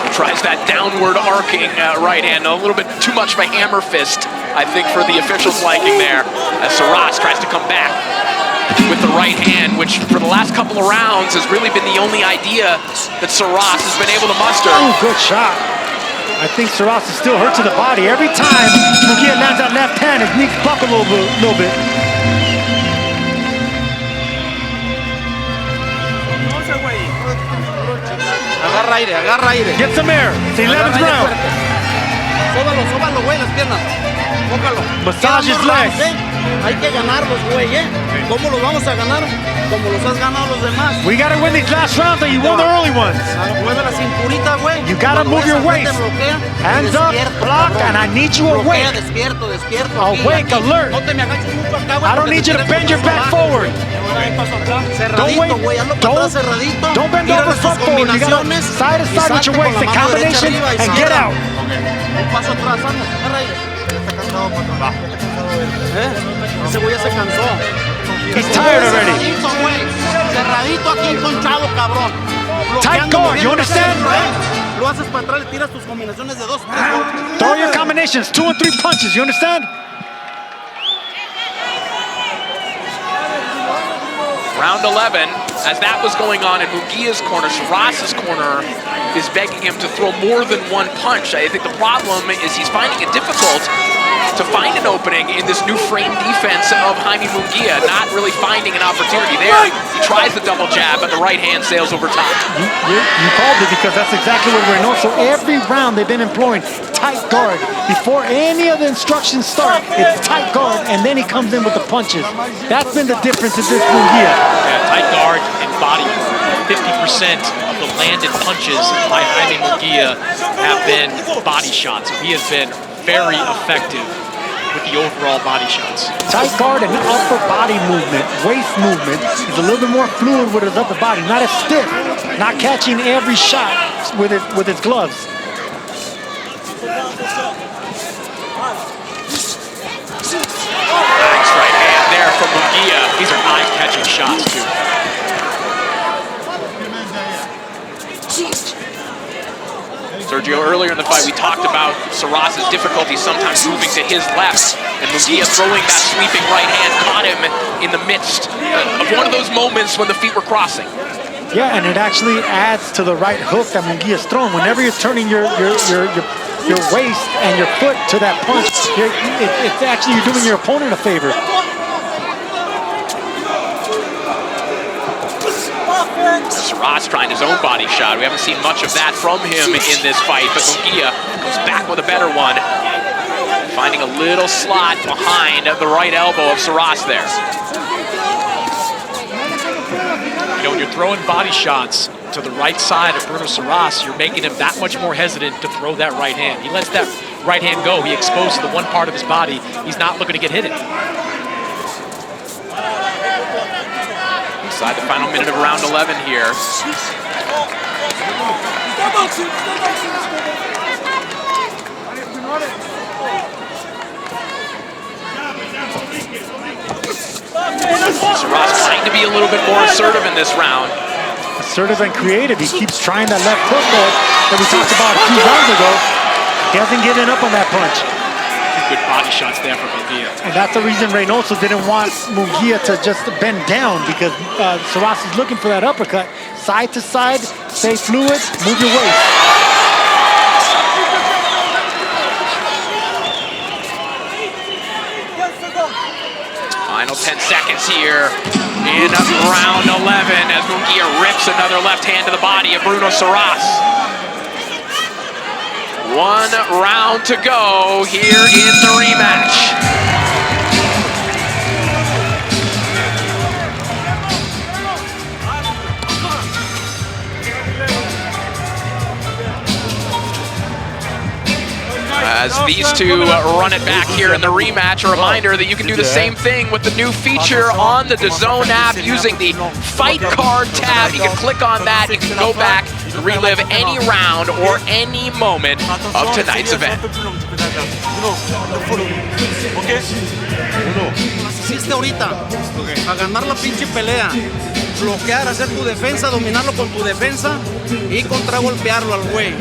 He tries that downward arcing right hand. A little bit too much of a hammer fist, I think, for the officials' liking there, as Surace tries to come back with the right hand, which for the last couple of rounds has really been the only idea that Surace has been able to muster. Oh, good shot. I think Surace is still hurt to the body. Every time Munguía lands that left hand, his knees buck a little bit. Agarra aire. Get some air. It's the 11th round. Sóbalo, güey, las piernas. Pócalo. Massage his legs. Hay que ganarlos, güey, ¿Cómo los vamos a ganar? Como los has ganado los demás. We gotta win these last rounds that you won the early ones. Mueve la cinturita, güey. You gotta move your waist. Hands up, block, and I need you awake. Despierto. Awake, alert. No te me agaches mucho acá, güey. I don't need you to bend your back forward. Don't wait. Don't bend over front forward. You gotta side to side with your waist, the combination, and get out. Un paso atrás, vamos. Agarra aire. Ese güey ya se cansó. He's tired already. Cerradito aquí, enconchado, cabrón. Tight guard, you understand? Lo haces para atrás, le tiras tus combinaciones de 2, 3 golpes. Throw your combinations, 2 and 3 punches, you understand? Round 11, as that was going on in Munguia's corner, Surace's corner is begging him to throw more than one punch. I think the problem is he's finding it difficult to find an opening in this new frame defense of Jaime Munguía, not really finding an opportunity there. He tries the double jab, but the right hand sails over top. You called it, because that's exactly what Reynoso, every round they've been employing tight guard. Before any of the instructions start, it's tight guard, and then he comes in with the punches. That's been the difference in this Munguía. Yeah, tight guard and body. 50% of the landed punches by Jaime Munguía have been body shots. He has been very effective with the overall body shots. Tight guard and upper body movement, waist movement. He's a little bit more fluid with his upper body, not as stiff, not catching every shot with his gloves. Nice right hand there from Munguía. These are eye-catching shots, too. Sergio, earlier in the fight, we talked about Surace's difficulty sometimes moving to his left, and Munguía throwing that sweeping right hand caught him in the midst of one of those moments when the feet were crossing. Yeah, and it actually adds to the right hook that Munguia's throwing. Whenever you're turning your waist and your foot to that punch, it's actually you're doing your opponent a favor. Surace trying his own body shot. We haven't seen much of that from him in this fight, but Munguia comes back with a better one. Finding a little slot behind the right elbow of Surace there. You know, when you're throwing body shots to the right side of Bruno Surace, you're making him that much more hesitant to throw that right hand. He lets that right hand go. He exposes the one part of his body he's not looking to get hit in. Inside the final minute of round 11 here. Surace trying to be a little bit more assertive in this round. Assertive and creative. He keeps trying that left hook that we talked about a few rounds ago. He hasn't given up on that punch. Good body shots there for Munguia. And that's the reason Reynoso didn't want Munguia to just bend down, because Surace is looking for that uppercut. Side to side, stay fluid, move your waist. Final 10 seconds here in round 11 as Munguia rips another left hand to the body of Bruno Surace. 1 round to go here in the rematch. As these two run it back here in the rematch, a reminder that you can do the same thing with the new feature on the DAZN app using the Fight Card tab. You can click on that, you can go back and relive any round or any moment of tonight's event. Hiciste ahorita a ganar la pinche pelea, bloquear, hacer tu defensa, dominarlo con tu defensa y contragolpearlo al güey.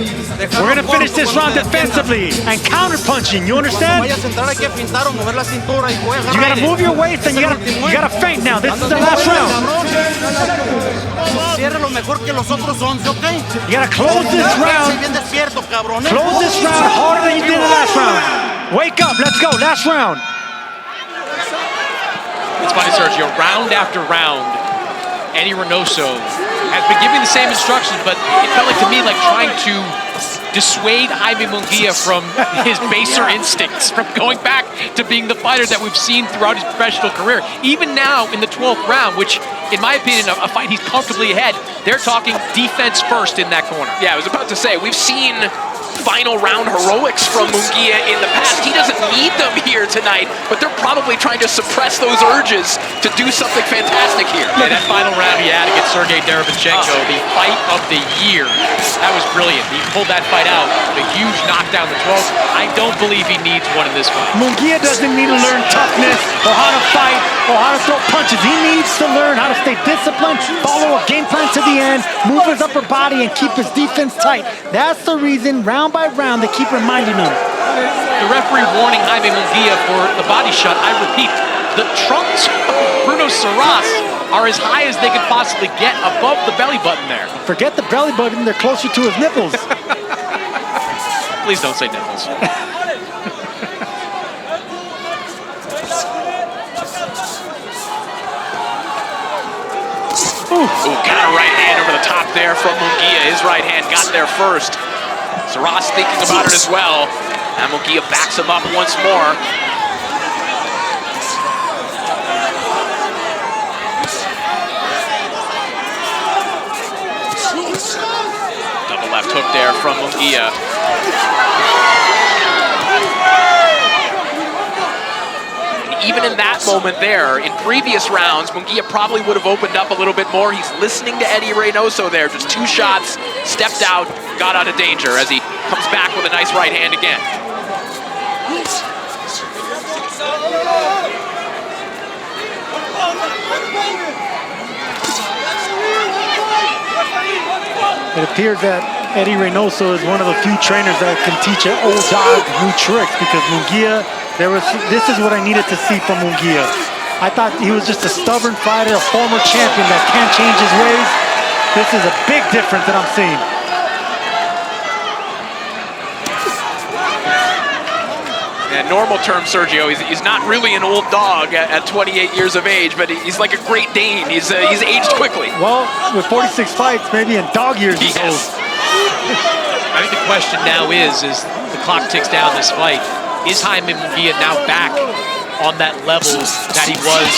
We're gonna finish this round defensively and counter-punching, you understand? Vayas a entrar, hay que fintar o mover la cintura y voy a agarrar. You gotta move your waist and you gotta feint now. This is the last round. Cierre lo mejor que los otros 11, ¿ok? You gotta close this round. Bien despierto, cabrón. Close this round harder than you did the last round. Wake up, let's go, last round. It's funny, Sergio, round after round, Eddie Reynoso has been giving the same instructions, but it felt like to me like trying to dissuade Jaime Munguia from his baser instincts, from going back to being the fighter that we've seen throughout his professional career. Even now in the 12th round, which in my opinion, a fight he's comfortably ahead, they're talking defense first in that corner. Yeah, I was about to say, we've seen final round heroics from Munguia in the past. He doesn't need them here tonight, but they're probably trying to suppress those urges to do something fantastic here. Yeah, that final round he had against Sergey Derevchenko, the fight of the year. That was brilliant. He pulled that fight out with a huge knockdown in the 12th. I don't believe he needs one in this fight. Munguia doesn't need to learn toughness or how to fight or how to throw punches. He needs to learn how to stay disciplined, follow a game plan to the end, move his upper body, and keep his defense tight. That's the reason, round by round, they keep reminding him. The referee warning Jaime Munguia for the body shot. I repeat, the trunks of Bruno Surace are as high as they could possibly get above the belly button there. Forget the belly button, they're closer to his nipples. Please don't say nipples. Ooh, got a right hand over the top there from Munguia. His right hand got there first. Surace thinking about it as well. And Munguia backs him up once more. Double left hook there from Munguia. Even in that moment there, in previous rounds, Munguia probably would have opened up a little bit more. He's listening to Eddie Reynoso there. Just 2 shots, stepped out, got out of danger as he comes back with a nice right hand again. It appears that Eddie Reynoso is one of the few trainers that can teach an old dog new tricks, because Munguia, this is what I needed to see from Munguia. I thought he was just a stubborn fighter, a former champion that can't change his ways. This is a big difference that I'm seeing. In normal terms, Sergio, he's not really an old dog at 28 years of age, but he's like a Great Dane. He's aged quickly. Well, with 46 fights, maybe in dog years he's old. I think the question now is the clock ticks down this fight, is Jaime Munguía now back on that level that he was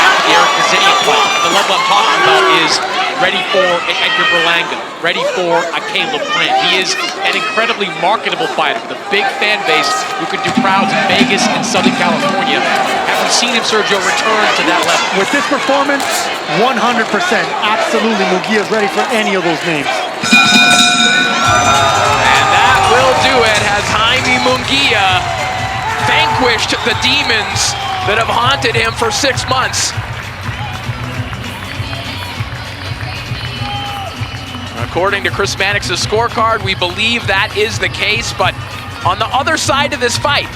after the Eric Kazinian fight? The level I'm talking about is ready for an Edgar Berlanga, ready for a Caleb Plant. He is an incredibly marketable fighter with a big fan base who can do crowds in Vegas and Southern California. Have we seen him, Sergio, return to that level? With this performance, 100%. Absolutely, Munguía is ready for any of those names. And that will do it as Jaime Munguía vanquished the demons that have haunted him for 6 months. According to Chris Mannix's scorecard, we believe that is the case, but on the other side of this fight,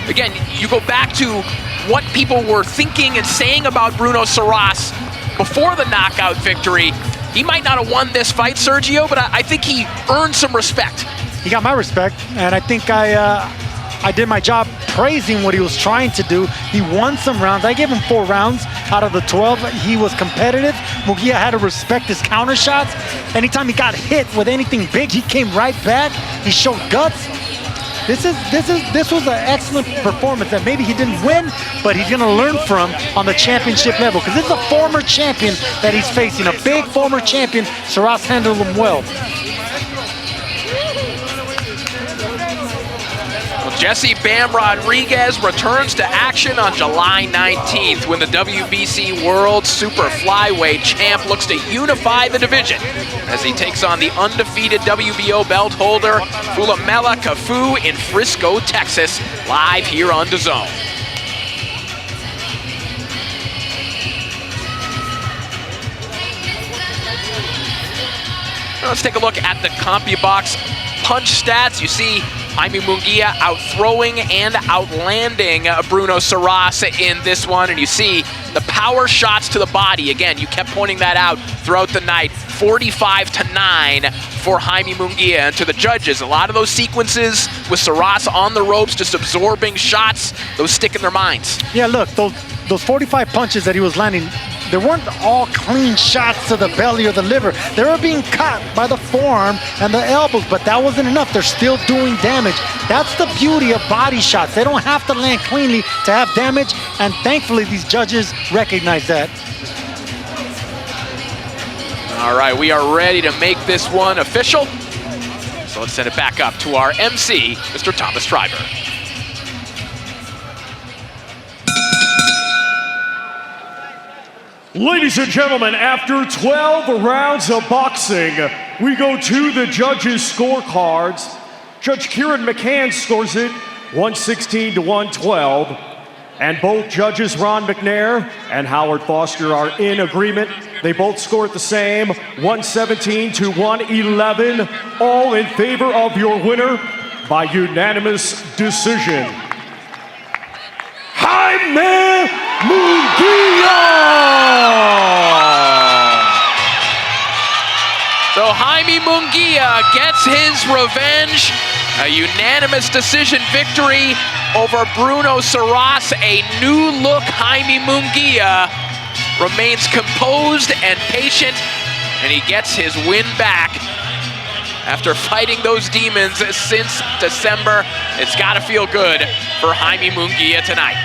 again, you go back to what people were thinking and saying about Bruno Surace before the knockout victory. He might not have won this fight, Sergio, but I think he earned some respect. He got my respect, and I think I did my job praising what he was trying to do. He won some rounds. I gave him 4 rounds out of the 12. He was competitive. Munguía had to respect his counter shots. Anytime he got hit with anything big, he came right back. He showed guts. This was an excellent performance that maybe he didn't win, but he's gonna learn from on the championship level, because this is a former champion that he's facing, a big former champion. Surace handled him well. Jesse Bam Rodriguez returns to action on July 19th when the WBC World Super Flyweight champ looks to unify the division as he takes on the undefeated WBO belt holder Fulamela Cafu in Frisco, Texas, live here on DAZN. Let's take a look at the CompuBox punch stats. You see Jaime Munguía out-throwing and outlanding Bruno Surace in this one, and you see the power shots to the body. Again, you kept pointing that out throughout the night. 45-9 for Jaime Munguía. And to the judges, a lot of those sequences with Surace on the ropes, just absorbing shots, those stick in their minds. Yeah, look, those 45 punches that he was landing, they weren't all clean shots to the belly or the liver. They were being cut by the forearm and the elbows, but that wasn't enough. They're still doing damage. That's the beauty of body shots. They don't have to land cleanly to have damage, and thankfully these judges recognize that. All right, we are ready to make this one official. So let's send it back up to our MC, Mr. Thomas Schreiber. Ladies and gentlemen, after 12 rounds of boxing, we go to the judges' scorecards. Judge Kieran McCann scores it 116 to 112. And both judges, Ron McNair and Howard Foster, are in agreement. They both score it the same, 117 to 111, all in favor of your winner by unanimous decision, Jaime Munguía! So Jaime Munguía gets his revenge. A unanimous decision victory over Bruno Surace. A new look Jaime Munguía remains composed and patient, and he gets his win back after fighting those demons since December. It's got to feel good for Jaime Munguía tonight.